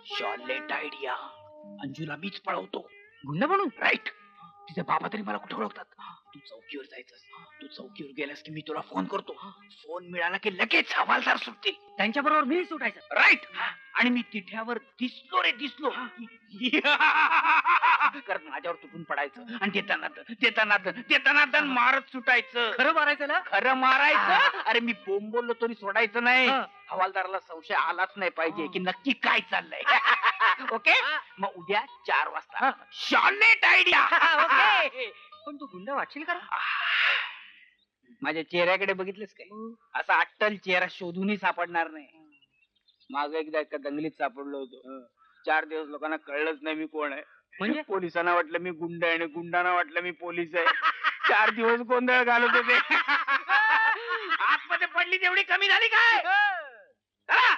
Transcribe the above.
Charlotte idea. अंजूला मीच पळवतो. गुंड म्हणून? राईट. तिचे बाबा तरी मला कुठे ओळखतात. तू चौकीवर जायचंस. तू चौकीवर गेलास की मी तुला फोन करतो. फोन मिळाला की लगेच हवालदार सुटतील. त्यांच्या बरोबर मी सुटायचं. राईट. आणि मी तिठ्यावर दिसलो रे दिसलो कारण माझ्यावर तुटून पडायचं आणि देताना मारत सुटायचं. खरं मारायचं ना? खरं मारायचं. अरे मी बोंबलो तरी सोडायचं नाही. हा. हवालदाराला संशय आलाच नाही पाहिजे की नक्की काय चाललंय. ओके. मग उद्या 4 वाजता शॉलेट आयडिया. ओके. पण तू गुंड वाटशील का? माझ्या चेहऱ्याकडे बघितलेस काय? असा अट्टल चेहरा शोधूनही सापडणार नाही. माग एकदा एका दंगलीत सापडलो होतो. 4 दिवस लोकांना कळलंच नाही मी कोण आहे. म्हणजे पोलिसांना वाटलं मी गुंड आहे आणि गुंडांना वाटलं मी पोलीस आहे. 4 दिवस गोंधळ घालत होते. आतमध्ये पडली तेवढी कमी झाली काय? चला.